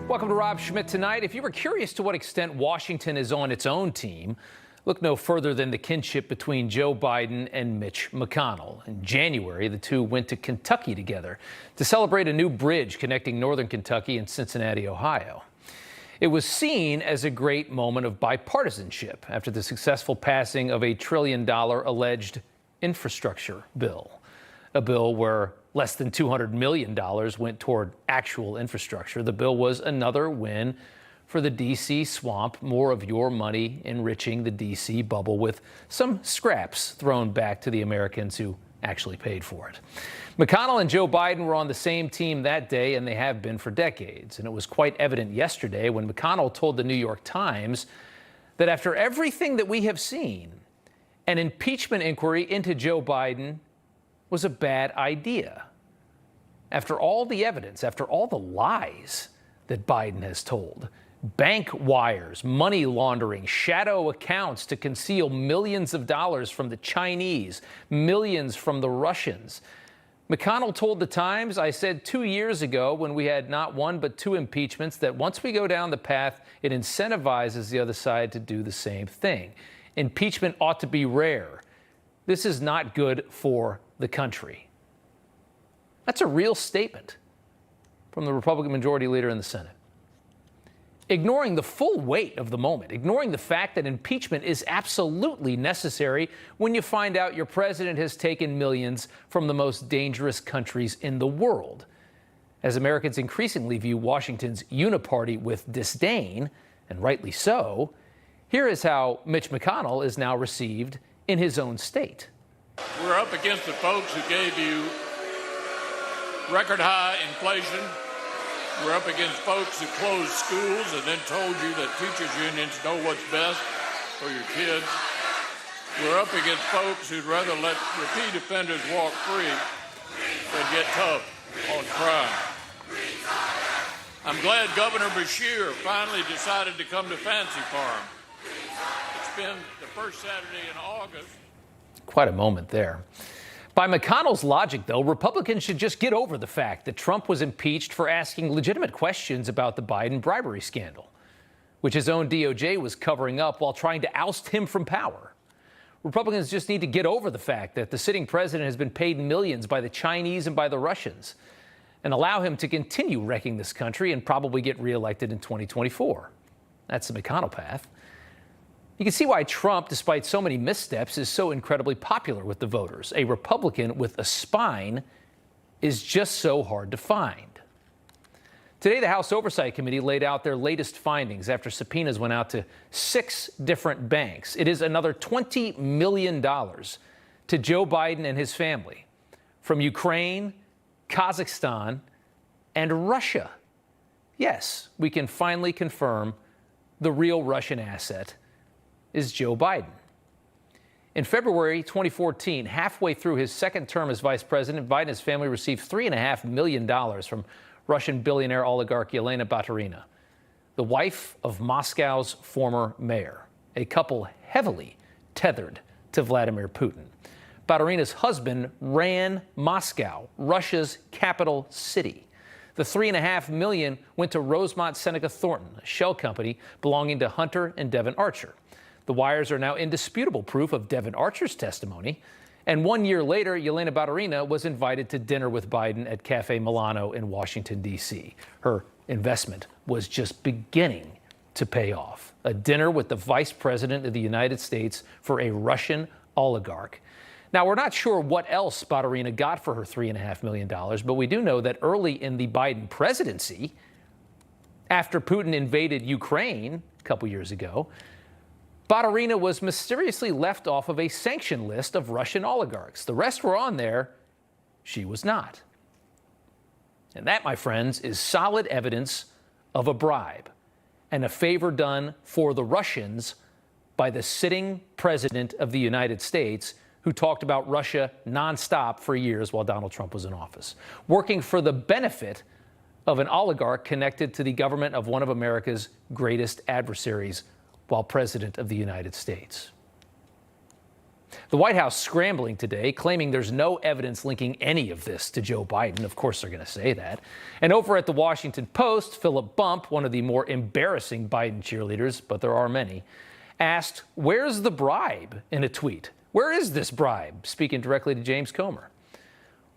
Welcome to Rob Schmitt Tonight. If you were curious to what extent Washington is on its own team, look no further than the kinship between Joe Biden and Mitch McConnell. In January, the two went to Kentucky together to celebrate a new bridge connecting northern Kentucky and Cincinnati, Ohio. It was seen as a great moment of bipartisanship after the successful passing of a $1 trillion alleged infrastructure bill, a bill where less than $200 million went toward actual infrastructure. The bill was another win for the D.C. swamp, more of your money enriching the D.C. bubble with some scraps thrown back to the Americans who actually paid for it. McConnell and Joe Biden were on the same team that day, and they have been for decades. And it was quite evident yesterday when McConnell told the New York Times that after everything that we have seen, an impeachment inquiry into Joe Biden was a bad idea. After all the evidence, after all the lies that Biden has told, bank wires, money laundering, shadow accounts to conceal millions of dollars from the Chinese, millions from the Russians. McConnell told the Times, I said 2 years ago when we had not one but two impeachments, that once we go down the path, it incentivizes the other side to do the same thing. Impeachment ought to be rare. This is not good for the country. That's a real statement from the Republican Majority Leader in the Senate. Ignoring the full weight of the moment, ignoring the fact that impeachment is absolutely necessary when you find out your president has taken millions from the most dangerous countries in the world. As Americans increasingly view Washington's uniparty with disdain, and rightly so, here is how Mitch McConnell is now received in his own state. We're up against the folks who gave you record high inflation. We're up against folks who closed schools and then told you that teachers' unions know what's best for your kids. We're up against folks who'd rather let repeat offenders walk free than get tough on crime. I'm glad Governor Beshear finally decided to come to Fancy Farm. It's been the first Saturday in August. Quite a moment there. By McConnell's logic, though, Republicans should just get over the fact that Trump was impeached for asking legitimate questions about the Biden bribery scandal, which his own DOJ was covering up while trying to oust him from power. Republicans just need to get over the fact that the sitting president has been paid millions by the Chinese and by the Russians, and allow him to continue wrecking this country and probably get reelected in 2024. That's the McConnell path. You can see why Trump, despite so many missteps, is so incredibly popular with the voters. A Republican with a spine is just so hard to find. Today, the House Oversight Committee laid out their latest findings after subpoenas went out to 6 different banks. It is another $20 million to Joe Biden and his family from Ukraine, Kazakhstan, and Russia. Yes, we can finally confirm the real Russian asset is Joe Biden. In February 2014, halfway through his second term as vice president, Biden and his family received $3.5 million from Russian billionaire oligarch Yelena Baturina, the wife of Moscow's former mayor, a couple heavily tethered to Vladimir Putin. Baturina's husband ran Moscow, Russia's capital city. The $3.5 million went to Rosemont Seneca Thornton, a shell company belonging to Hunter and Devon Archer. The wires are now indisputable proof of Devon Archer's testimony. And 1 year later, Yelena Baturina was invited to dinner with Biden at Cafe Milano in Washington, D.C. Her investment was just beginning to pay off. A dinner with the vice president of the United States for a Russian oligarch. Now, we're not sure what else Baturina got for her $3.5 million, but we do know that early in the Biden presidency, after Putin invaded Ukraine a couple years ago, Baturina was mysteriously left off of a sanction list of Russian oligarchs. The rest were on there. She was not. And that, my friends, is solid evidence of a bribe and a favor done for the Russians by the sitting president of the United States, who talked about Russia nonstop for years while Donald Trump was in office, working for the benefit of an oligarch connected to the government of one of America's greatest adversaries while president of the United States. The White House scrambling today, claiming there's no evidence linking any of this to Joe Biden. Of course they're going to say that. And over at the Washington Post, Philip Bump, one of the more embarrassing Biden cheerleaders, but there are many, asked, "Where's the bribe?" in a tweet. Where is this bribe? Speaking directly to James Comer.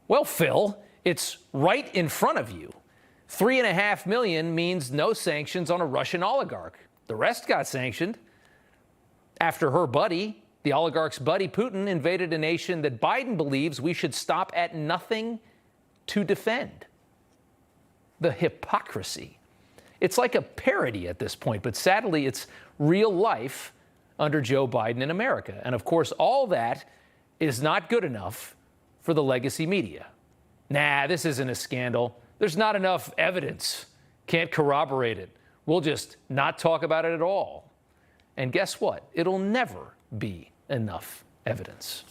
Well, Phil, it's right in front of you. $3.5 million means no sanctions on a Russian oligarch. The rest got sanctioned after her buddy, the oligarch's buddy, Putin, invaded a nation that Biden believes we should stop at nothing to defend. The hypocrisy. It's like a parody at this point, but sadly, it's real life under Joe Biden in America. And of course, all that is not good enough for the legacy media. Nah, this isn't a scandal. There's not enough evidence. Can't corroborate it. We'll just not talk about it at all. And guess what? It'll never be enough evidence.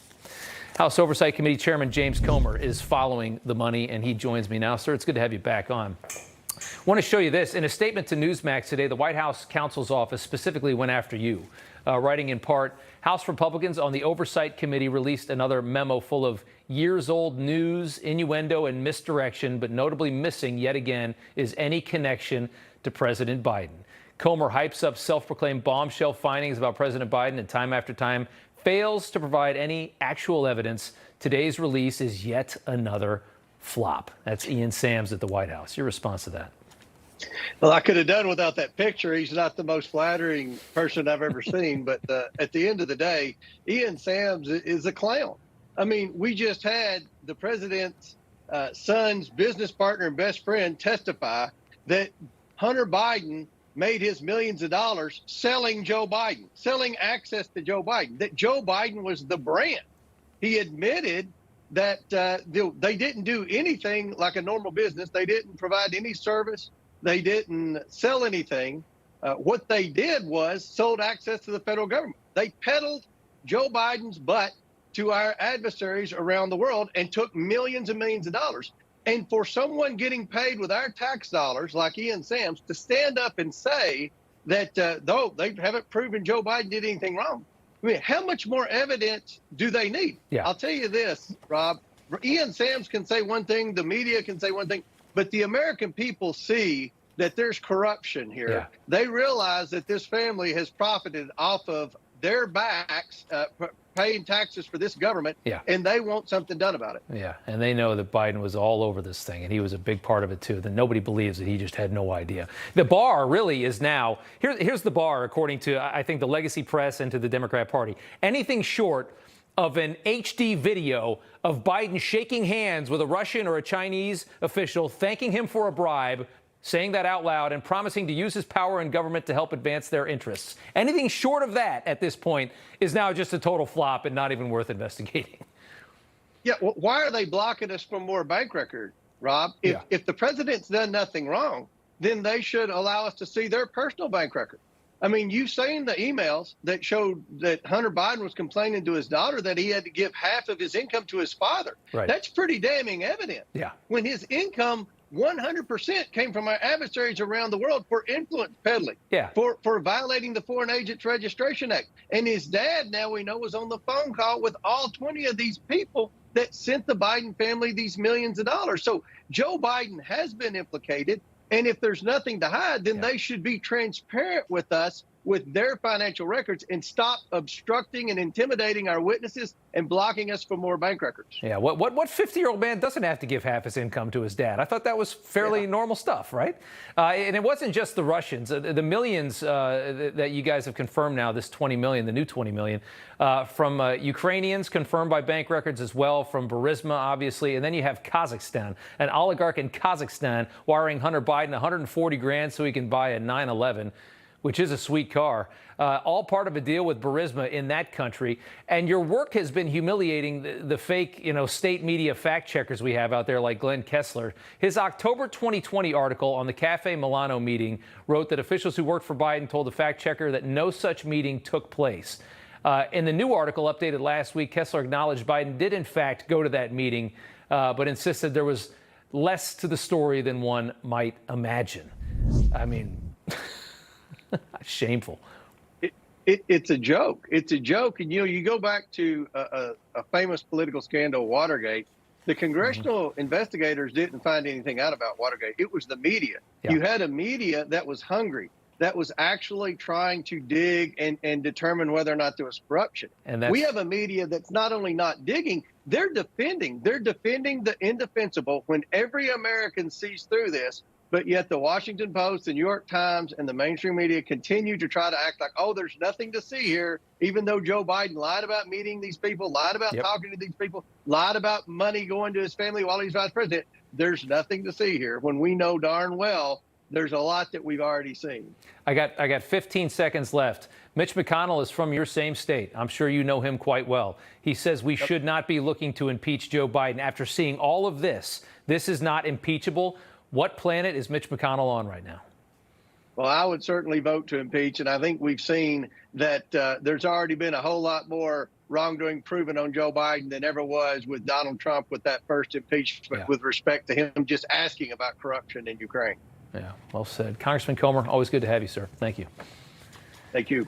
House Oversight Committee Chairman James Comer is following the money, and he joins me now. Sir, it's good to have you back on. I want to show you this. In a statement to Newsmax today, the White House counsel's office specifically went after you, writing in part, House Republicans on the Oversight Committee released another memo full of years-old news, innuendo, and misdirection, but notably missing yet again is any connection to President Biden. Comer hypes up self-proclaimed bombshell findings about President Biden and time after time fails to provide any actual evidence. Today's release is yet another flop. That's Ian Sams at the White House. Your response to that? Well, I could have done without that picture. He's not the most flattering person I've ever seen. But at the end of the day, Ian Sams is a clown. I mean, we just had the president's son's business partner and best friend testify that Hunter Biden made his millions of dollars selling Joe Biden, selling access to Joe Biden, that Joe Biden was the brand. He admitted that they didn't do anything like a normal business. They didn't provide any service. They didn't sell anything. What they did was sold access to the federal government. They peddled Joe Biden's butt to our adversaries around the world and took millions and millions of dollars. And for someone getting paid with our tax dollars, like Ian Sams, to stand up and say that though they haven't proven Joe Biden did anything wrong, I mean, how much more evidence do they need? Yeah. I'll tell you this, Rob. Ian Sams can say one thing, the media can say one thing, but the American people see that there's corruption here. Yeah. They realize that this family has profited off of their backs, paying taxes for this government, and they want something done about it. Yeah, and they know that Biden was all over this thing, and he was a big part of it, too. That nobody believes that he just had no idea. The bar really is now, here's the bar, according to, I think, the legacy press and to the Democrat Party. Anything short of an HD video of Biden shaking hands with a Russian or a Chinese official, thanking him for a bribe, saying that out loud, and promising to use his power in government to help advance their interests. Anything short of that at this point is now just a total flop and not even worth investigating. Yeah, well, why are they blocking us from more bank record, Rob? If the president's done nothing wrong, then they should allow us to see their personal bank record. I mean, you've seen the emails that showed that Hunter Biden was complaining to his daughter that he had to give half of his income to his father. Right. That's pretty damning evident. Yeah. When his income 100% came from our adversaries around the world for influence peddling, for violating the Foreign Agents Registration Act. And his dad, now we know, was on the phone call with all 20 of these people that sent the Biden family these millions of dollars. So Joe Biden has been implicated. And if there's nothing to hide, then they should be transparent with us with their financial records and stop obstructing and intimidating our witnesses and blocking us from more bank records. Yeah, what 50-year-old man doesn't have to give half his income to his dad? I thought that was fairly normal stuff, right? And it wasn't just the Russians. The millions that you guys have confirmed now, this 20 million, the new 20 million, from Ukrainians confirmed by bank records as well, from Burisma, obviously. And then you have Kazakhstan, an oligarch in Kazakhstan wiring Hunter Biden 140 grand so he can buy a 911. Which is a sweet car, all part of a deal with Burisma in that country. And your work has been humiliating the fake, state media fact checkers we have out there like Glenn Kessler. His October 2020 article on the Cafe Milano meeting wrote that officials who worked for Biden told the fact checker that no such meeting took place. In the new article updated last week, Kessler acknowledged Biden did in fact go to that meeting, but insisted there was less to the story than one might imagine. I mean... Shameful. It's a joke. It's a joke. And, you go back to a famous political scandal, Watergate. The congressional investigators didn't find anything out about Watergate. It was the media. Yeah. You had a media that was hungry, that was actually trying to dig and determine whether or not there was corruption. And we have a media that's not only not digging, they're defending the indefensible when every American sees through this. But yet the Washington Post, the New York Times, and the mainstream media continue to try to act like, oh, there's nothing to see here, even though Joe Biden lied about meeting these people, lied about talking to these people, lied about money going to his family while he's vice president. There's nothing to see here when we know darn well there's a lot that we've already seen. I got 15 seconds left. Mitch McConnell is from your same state. I'm sure you know him quite well. He says we should not be looking to impeach Joe Biden. After seeing all of this, this is not impeachable. What planet is Mitch McConnell on right now? Well, I would certainly vote to impeach, and I think we've seen that there's already been a whole lot more wrongdoing proven on Joe Biden than ever was with Donald Trump with that first impeachment with respect to him just asking about corruption in Ukraine. Yeah, well said. Congressman Comer, always good to have you, sir. Thank you. Thank you.